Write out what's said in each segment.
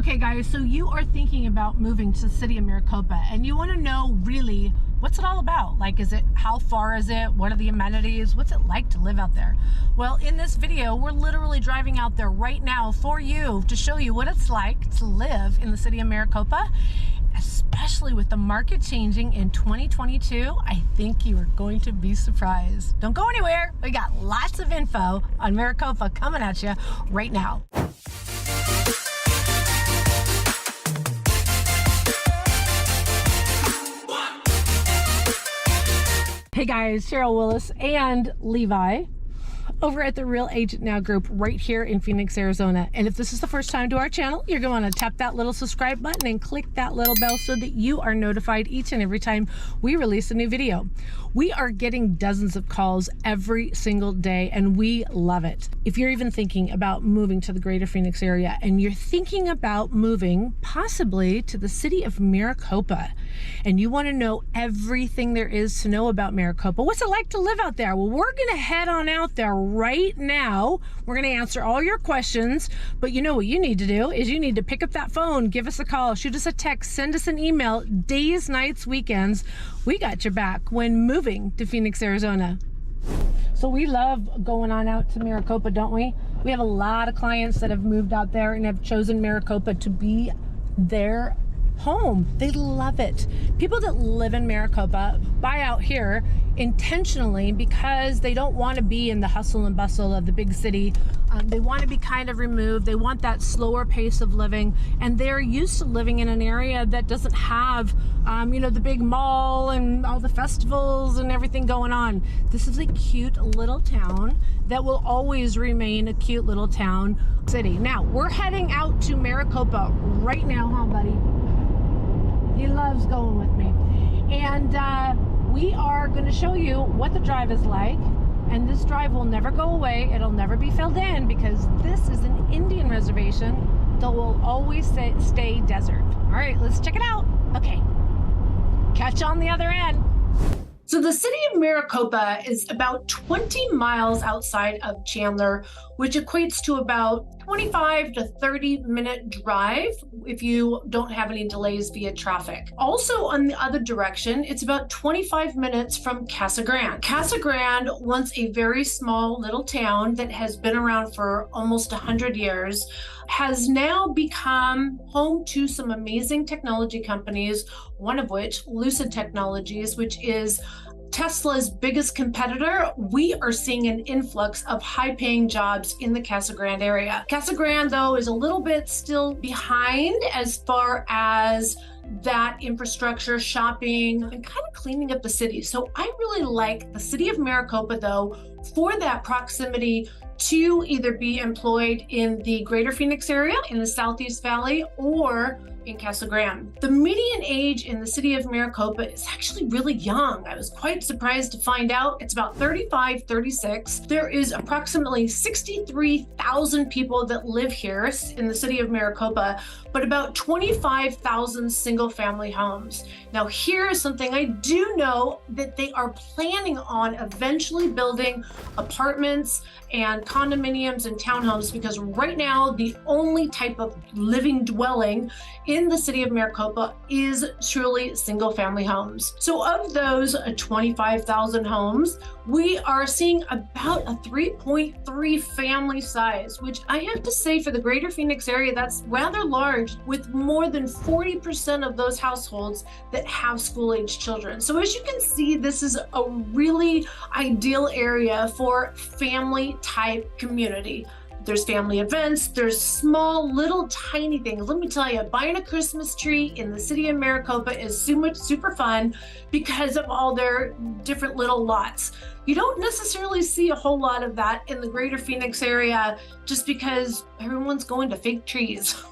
Okay guys, so you are thinking about moving to the city of Maricopa and you want to know really what's it all about? Like, how far is it? What are the amenities? What's it like to live out there? Well, in this video, we're literally driving out there right now for you to show you what it's like to live in the city of Maricopa, especially with the market changing in 2022. I think you are going to be surprised. Don't go anywhere. We got lots of info on Maricopa coming at you right now. Hey guys, Sheryl, Willis, and Levi over at the Real Agent Now group right here in Phoenix, Arizona. And if this is the first time to our channel, you're going to want to tap that little subscribe button and click that little bell so that you are notified each and every time we release a new video. We are getting dozens of calls every single day and we love it. If you're even thinking about moving to the greater Phoenix area and you're thinking about moving possibly to the city of Maricopa and you want to know everything there is to know about Maricopa, what's it like to live out there? Well, we're going to head on out there right now. We're going to answer all your questions, but you know what you need to do is you need to pick up that phone, give us a call, shoot us a text, send us an email, days, nights, weekends. We got your back when moving to Phoenix, Arizona. So we love going on out to Maricopa, don't we? We have a lot of clients that have moved out there and have chosen Maricopa to be their home. They love it. People that live in Maricopa buy out here intentionally because they don't want to be in the hustle and bustle of the big city. They want to be kind of removed. They want that slower pace of living, and they're used to living in an area that doesn't have you know, the big mall and all the festivals and everything going on. This is a cute little town that will always remain a cute little town city. Now we're heading out to Maricopa right now, huh buddy? He loves going with me. And we are going to show you what the drive is like. And this drive will never go away. It'll never be filled in because this is an Indian reservation that will always stay desert. All right, let's check it out. Okay, catch you on the other end. So the city of Maricopa is about 20 miles outside of Chandler, which equates to about 25 to 30-minute drive if you don't have any delays via traffic. Also on the other direction, it's about 25 minutes from Casa Grande. Casa Grande, once a very small little town that has been around for almost 100 years, has now become home to some amazing technology companies, one of which, Lucid Technologies, which is Tesla's biggest competitor. We are seeing an influx of high-paying jobs in the Casa Grande area. Casa Grande, though, is a little bit still behind as far as that infrastructure, shopping, and kind of cleaning up the city. So I really like the city of Maricopa, though, for that proximity to either be employed in the greater Phoenix area, in the Southeast Valley, or in Casa Grande. The median age in the city of Maricopa is actually really young. I was quite surprised to find out it's about 35, 36. There is approximately 63,000 people that live here in the city of Maricopa, but about 25,000 single-family homes. Now, here is something I do know that they are planning on eventually building apartments and condominiums and townhomes, because right now the only type of living dwelling in the city of Maricopa is truly single family homes. So of those 25,000 homes, we are seeing about a 3.3 family size, which I have to say for the greater Phoenix area, that's rather large, with more than 40% of those households that have school-age children. So as you can see, this is a really ideal area for family type community. There's family events, there's small little tiny things. Let me tell you, buying a Christmas tree in the city of Maricopa is super fun because of all their different little lots. You don't necessarily see a whole lot of that in the greater Phoenix area just because everyone's going to fake trees.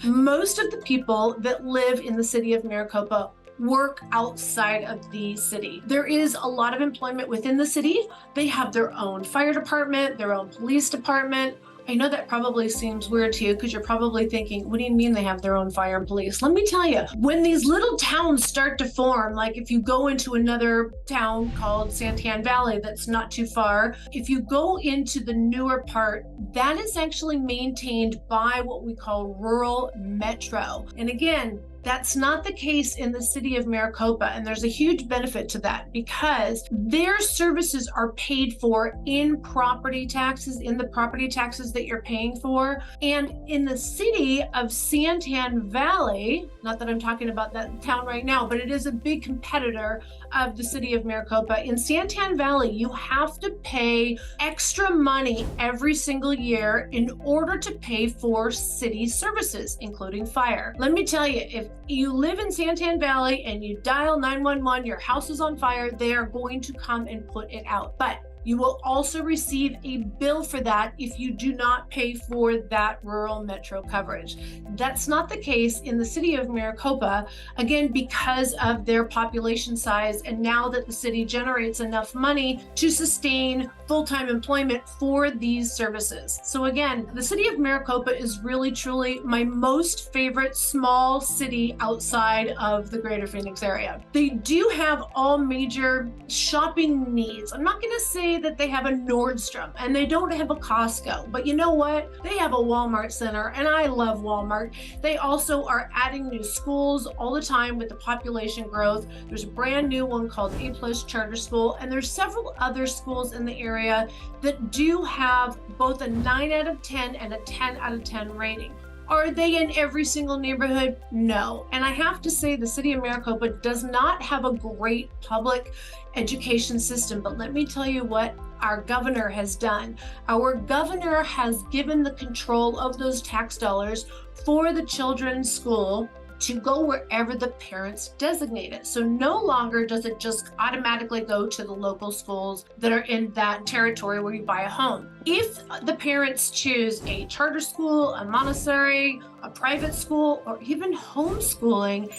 Most of the people that live in the city of Maricopa work outside of the city. There is a lot of employment within the city. They have their own fire department, their own police department, I know that probably seems weird to you because you're probably thinking, what do you mean they have their own fire and police? Let me tell you, when these little towns start to form, like if you go into another town called Santan Valley that's not too far, if you go into the newer part, that is actually maintained by what we call rural metro. And again, that's not the case in the city of Maricopa, and there's a huge benefit to that because their services are paid for in property taxes, in the property taxes that you're paying for. And in the city of Santan Valley, not that I'm talking about that town right now, but it is a big competitor of the city of Maricopa. In Santan Valley, you have to pay extra money every single year in order to pay for city services, including fire. Let me tell you, if you live in Santan Valley and you dial 911, your house is on fire, they are going to come and put it out. But you will also receive a bill for that if you do not pay for that rural metro coverage. That's not the case in the city of Maricopa, again, because of their population size, and now that the city generates enough money to sustain full-time employment for these services. So again, the city of Maricopa is really, truly my most favorite small city outside of the greater Phoenix area. They do have all major shopping needs. I'm not gonna say that they have a Nordstrom and they don't have a Costco, but you know what? They have a Walmart center, and I love Walmart. They also are adding new schools all the time with the population growth. There's a brand new one called A+ Charter School, and there's several other schools in the area that do have both a 9 out of 10 and a 10 out of 10 rating. Are they in every single neighborhood? No. And I have to say the city of Maricopa does not have a great public education system, but let me tell you what our governor has done. Our governor has given the control of those tax dollars for the children's school to go wherever the parents designate it. So no longer does it just automatically go to the local schools that are in that territory where you buy a home. If the parents choose a charter school, a Montessori, a private school, or even homeschooling,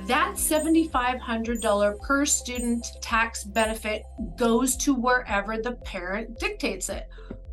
that $7,500 per student tax benefit goes to wherever the parent dictates it.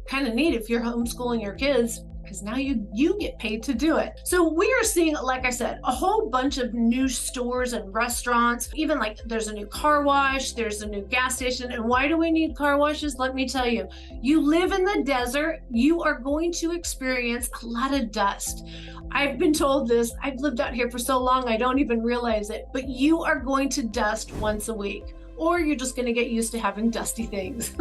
Kind of neat if you're homeschooling your kids, because now you get paid to do it. So we are seeing, like I said, a whole bunch of new stores and restaurants, even like there's a new car wash, there's a new gas station. And why do we need car washes? Let me tell you, you live in the desert, you are going to experience a lot of dust. I've been told this, I've lived out here for so long, I don't even realize it, but you are going to dust once a week. Or you're just going to get used to having dusty things.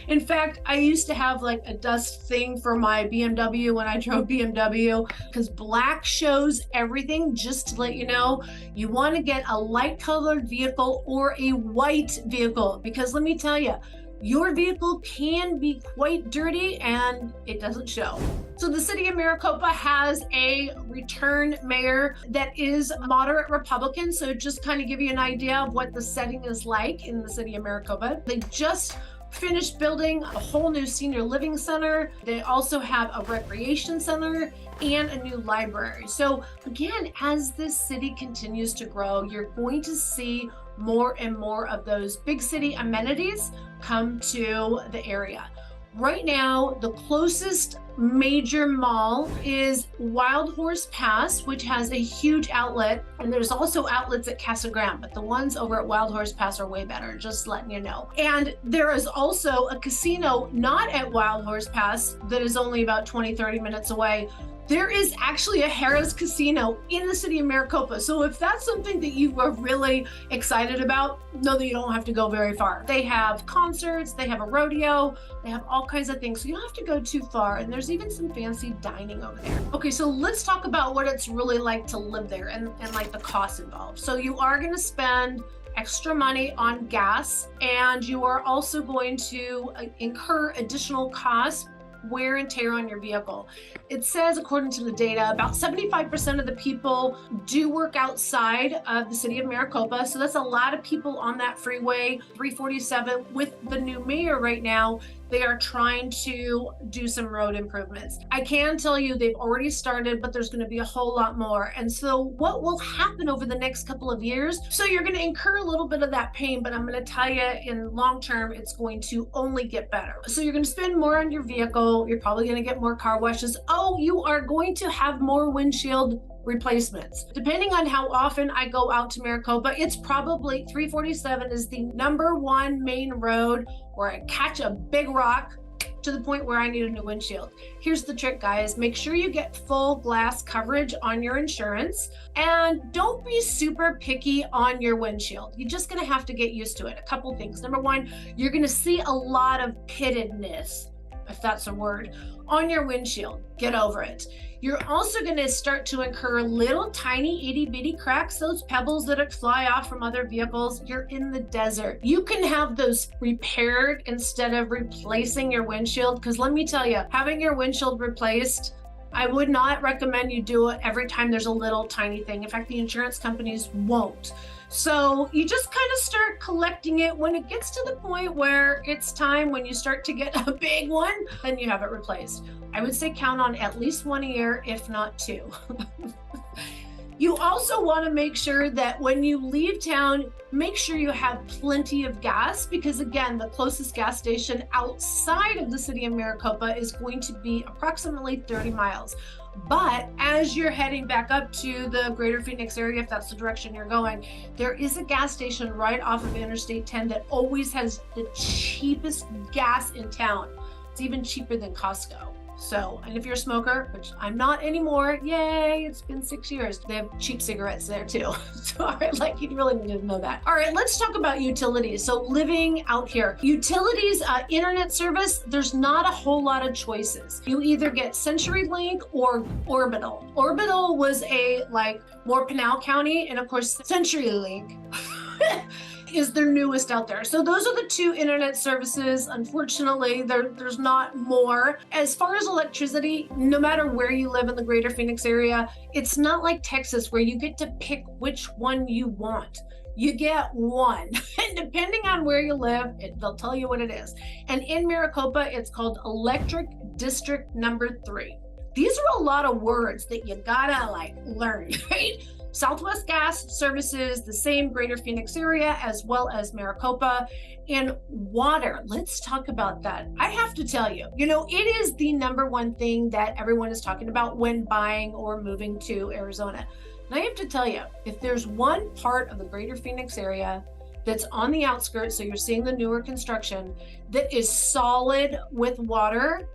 In fact, I used to have like a dust thing for my BMW when I drove BMW, because black shows everything. Just to let you know, you want to get a light colored vehicle or a white vehicle, because let me tell you, your vehicle can be quite dirty and it doesn't show. So the city of Maricopa has a return mayor that is moderate Republican. So just kind of give you an idea of what the setting is like in the city of Maricopa. They just finished building a whole new senior living center. They also have a recreation center and a new library. So again, as this city continues to grow, you're going to see more and more of those big city amenities come to the area. Right now, the closest major mall is Wild Horse Pass, which has a huge outlet, and there's also outlets at Casa Grande, but the ones over at Wild Horse Pass are way better, just letting you know. And there is also a casino not at Wild Horse Pass that is only about 20-30 minutes away. There is actually a Harrah's Casino in the city of Maricopa. So if that's something that you are really excited about, know that you don't have to go very far. They have concerts, they have a rodeo, they have all kinds of things. So you don't have to go too far. And there's even some fancy dining over there. Okay, so let's talk about what it's really like to live there and like the costs involved. So you are gonna spend extra money on gas, and you are also going to incur additional costs, wear and tear on your vehicle. It says, according to the data, about 75% of the people do work outside of the city of Maricopa. So that's a lot of people on that freeway 347. With the new mayor right now, They are trying to do some road improvements. I can tell you they've already started, but there's going to be a whole lot more. And so what will happen over the next couple of years? So you're going to incur a little bit of that pain, but I'm going to tell you in long term, it's going to only get better. So you're going to spend more on your vehicle. You're probably going to get more car washes. Oh, you are going to have more windshield replacements. Depending on how often I go out to Maricopa, it's probably 347 is the #1 main road where I catch a big rock to the point where I need a new windshield. Here's the trick, guys. Make sure you get full glass coverage on your insurance, and don't be super picky on your windshield. You're just gonna have to get used to it. A couple things. Number one, you're gonna see a lot of pittedness, if that's a word, on your windshield. Get over it. You're also going to start to incur little tiny itty bitty cracks, those pebbles that fly off from other vehicles. You're in the desert. You can have those repaired instead of replacing your windshield, because let me tell you, having your windshield replaced, I would not recommend you do it every time there's a little tiny thing. In fact, the insurance companies won't. So you just kind of start collecting it. When it gets to the point where it's time, when you start to get a big one, then you have it replaced. I would say count on at least one a year, if not two. You also want to make sure that when you leave town, make sure you have plenty of gas, because again, the closest gas station outside of the city of Maricopa is going to be approximately 30 miles. But as you're heading back up to the greater Phoenix area, if that's the direction you're going, there is a gas station right off of Interstate 10 that always has the cheapest gas in town. It's even cheaper than Costco. So, and if you're a smoker, which I'm not anymore, yay, it's been 6 years. They have cheap cigarettes there too. So, all right, like you really need to know that. All right, let's talk about utilities. So living out here, utilities, internet service, there's not a whole lot of choices. You either get CenturyLink or Orbital. Orbital was more Pinal County, and of course, CenturyLink is their newest out there. So those are the two internet services. Unfortunately, there's not more. As far as electricity, no matter where you live in the greater Phoenix area, it's not like Texas where you get to pick which one you want. You get one. And depending on where you live, they'll tell you what it is. And in Maricopa, it's called Electric District Number 3. These are a lot of words that you gotta learn, right? Southwest Gas services the same greater Phoenix area as well as Maricopa. And water, let's talk about that. I have to tell you, it is the #1 thing that everyone is talking about when buying or moving to Arizona. And I have to tell you, if there's one part of the greater Phoenix area that's on the outskirts, so you're seeing the newer construction, that is solid with water,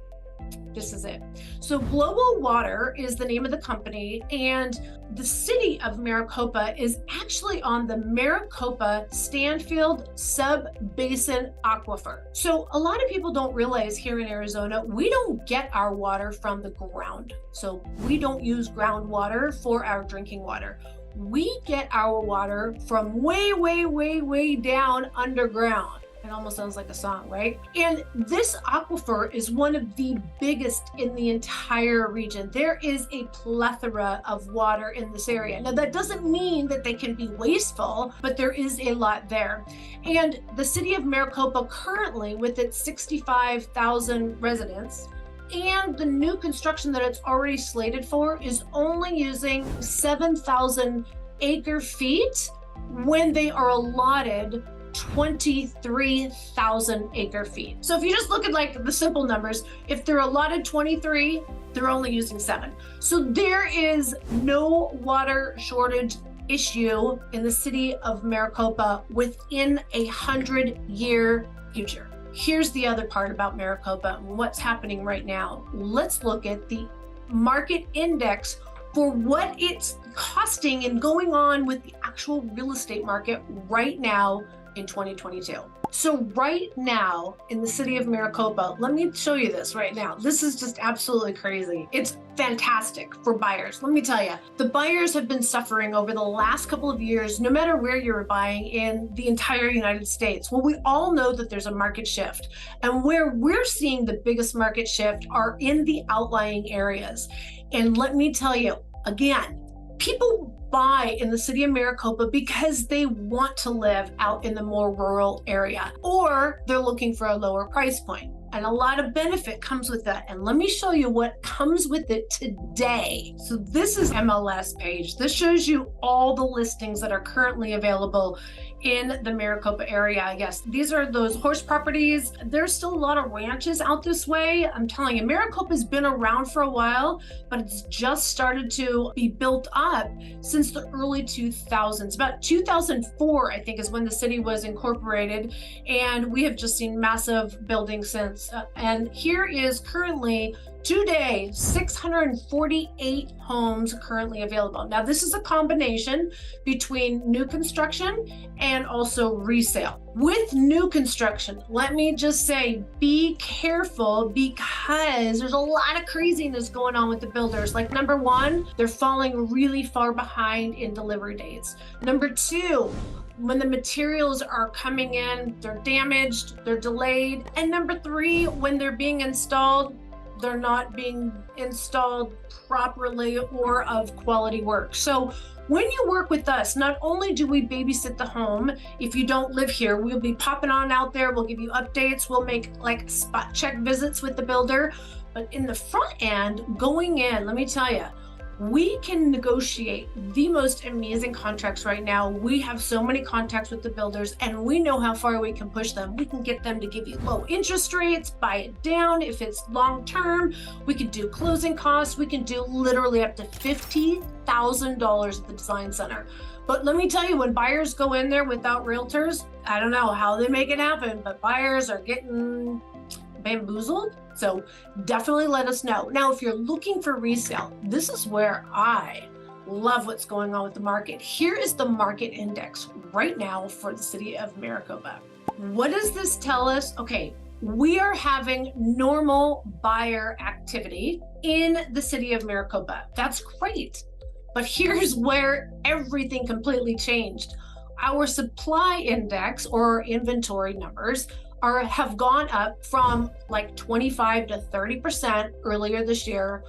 this is it. So Global Water is the name of the company, and the city of Maricopa is actually on the Maricopa-Stanfield Sub-Basin Aquifer. So a lot of people don't realize here in Arizona, we don't get our water from the ground. So we don't use groundwater for our drinking water. We get our water from way, way, way, way down underground. It almost sounds like a song, right? And this aquifer is one of the biggest in the entire region. There is a plethora of water in this area. Now, that doesn't mean that they can be wasteful, but there is a lot there. And the city of Maricopa currently, with its 65,000 residents, and the new construction that it's already slated for, is only using 7,000 acre feet when they are allotted 23,000 acre feet. So if you just look at the simple numbers, if they're allotted 23, they're only using 7. So there is no water shortage issue in the city of Maricopa within 100-year future. Here's the other part about Maricopa and what's happening right now. Let's look at the market index for what it's costing and going on with the actual real estate market right now in 2022. So right now in the city of Maricopa, let me show you this right now. This is just absolutely crazy. It's fantastic for buyers. Let me tell you, the buyers have been suffering over the last couple of years, no matter where you're buying in the entire United States. Well, we all know that there's a market shift, and where we're seeing the biggest market shift are in the outlying areas. And let me tell you, again, people buy in the city of Maricopa because they want to live out in the more rural area, or they're looking for a lower price point. and a lot of benefit comes with that. And let me show you what comes with it today. So this is MLS page. This shows you all the listings that are currently available in the Maricopa area. I guess these are those horse properties. There's still a lot of ranches out this way. I'm telling you, Maricopa's been around for a while, but it's just started to be built up since the early 2000s. About 2004, I think, is when the city was incorporated, and we have just seen massive building since. And here is currently today 648 homes currently available. Now this is a combination between new construction and also resale. With new construction, let me just say, be careful, because there's a lot of craziness going on with the builders. Like, number one, they're falling really far behind in delivery dates. Number two, when the materials are coming in, they're damaged, they're delayed. And number three, when they're being installed, they're not being installed properly or of quality work. So when you work with us, not only do we babysit the home, if you don't live here, we'll be popping on out there, we'll give you updates, we'll make like spot check visits with the builder, but in the front end, going in, let me tell you, we can negotiate the most amazing contracts right now. We have so many contacts with the builders, and we know how far we can push them. We can get them to give you low interest rates, buy it down. If it's long-term, we can do closing costs. We can do literally up to $50,000 at the design center. But let me tell you, when buyers go in there without realtors, I don't know how they make it happen, but buyers are getting bamboozled. So definitely let us know. Now, if you're looking for resale, this is where I love what's going on with the market. Here is the market index right now for the city of Maricopa. What does this tell us? Okay, we are having normal buyer activity in the city of Maricopa. That's great. But here's where everything completely changed. Our supply index, or inventory numbers, have gone up from like 25 to 30% earlier this year.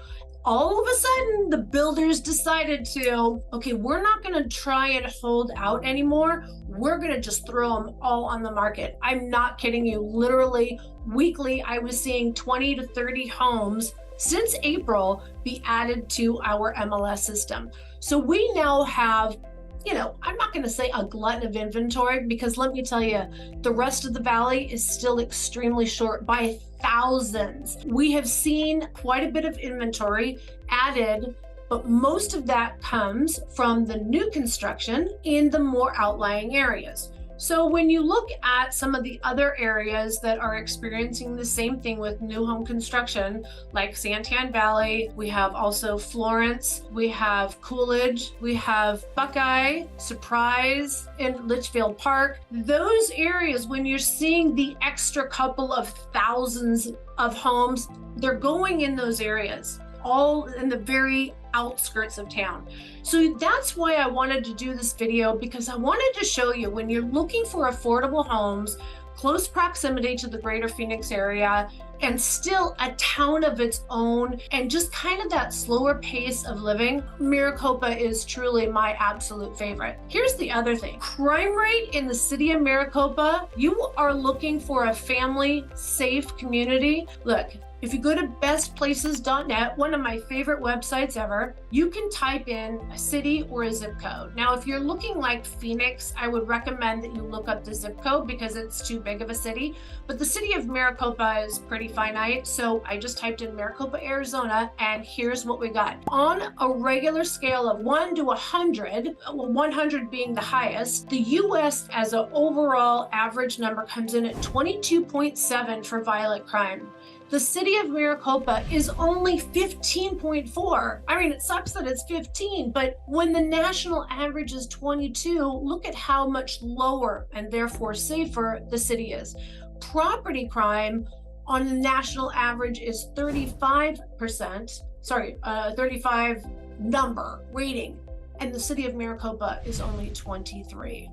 All of a sudden, the builders decided to, okay, we're not going to try and hold out anymore. We're going to just throw them all on the market. I'm not kidding you. Literally weekly, I was seeing 20 to 30 homes since April be added to our MLS system. So we now have, you know, I'm not going to say a glut of inventory, because let me tell you, the rest of the valley is still extremely short by thousands. We have seen quite a bit of inventory added, but most of that comes from the new construction in the more outlying areas. So when you look at some of the other areas that are experiencing the same thing with new home construction, like Santan Valley, we have also Florence, we have Coolidge, we have Buckeye, Surprise, and Litchfield Park. Those areas, when you're seeing the extra couple of thousands of homes, they're going in those areas, all in the very outskirts of town. So that's why I wanted to do this video, because I wanted to show you, when you're looking for affordable homes, close proximity to the greater Phoenix area, and still a town of its own, and just kind of that slower pace of living, Maricopa is truly my absolute favorite. Here's the other thing. Crime rate in the city of Maricopa, you are looking for a family safe community. Look, if you go to bestplaces.net, one of my favorite websites ever, you can type in a city or a zip code. Now, if you're looking like Phoenix, I would recommend that you look up the zip code, because it's too big of a city. But the city of Maricopa is pretty finite. So I just typed in Maricopa, Arizona, and here's what we got. On a regular scale of 1 to 100, 100 being the highest, the US as an overall average number comes in at 22.7 for violent crime. The city of Maricopa is only 15.4. I mean, it sucks that it's 15, but when the national average is 22, look at how much lower and therefore safer the city is. Property crime on the national average is 35%, 35 number rating, and the city of Maricopa is only 23.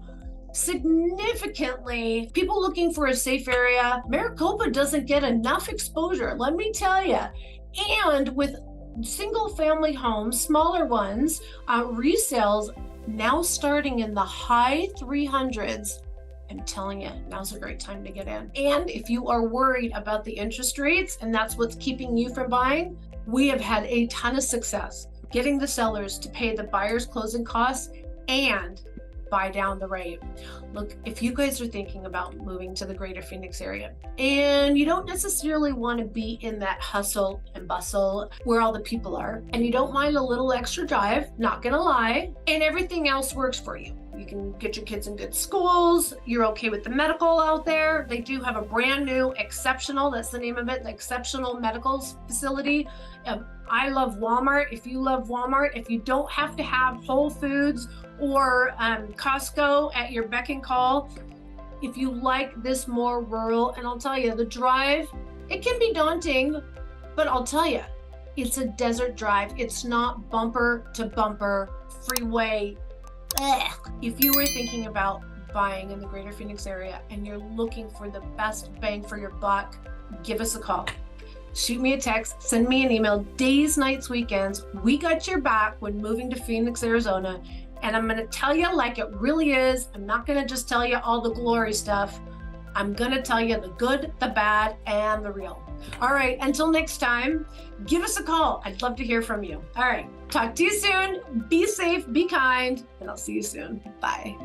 Significantly, people looking for a safe area, Maricopa doesn't get enough exposure, let me tell you. And with single family homes, smaller ones, resales now starting in the high 300s I'm telling you, now's a great time to get in. And if you are worried about the interest rates and that's what's keeping you from buying, we have had a ton of success getting the sellers to pay the buyer's closing costs and buy down the rate. Look, if you guys are thinking about moving to the greater Phoenix area and you don't necessarily want to be in that hustle and bustle where all the people are, and you don't mind a little extra drive, not gonna lie, and everything else works for you. You can get your kids in good schools. You're okay with the medical out there. They do have a brand new Exceptional, that's the name of it, the Exceptional Medical Facility. I love Walmart. If you love Walmart, if you don't have to have Whole Foods or Costco at your beck and call, if you like this more rural, and I'll tell you, the drive, it can be daunting, but I'll tell you, it's a desert drive. It's not bumper to bumper freeway. Ugh. If you were thinking about buying in the greater Phoenix area and you're looking for the best bang for your buck, give us a call. Shoot me a text, send me an email, days, nights, weekends. We got your back when moving to Phoenix, Arizona. And I'm gonna tell you like it really is. I'm not gonna just tell you all the glory stuff. I'm gonna tell you the good, the bad, and the real. All right, until next time, give us a call. I'd love to hear from you. All right, talk to you soon. Be safe, be kind, and I'll see you soon. Bye.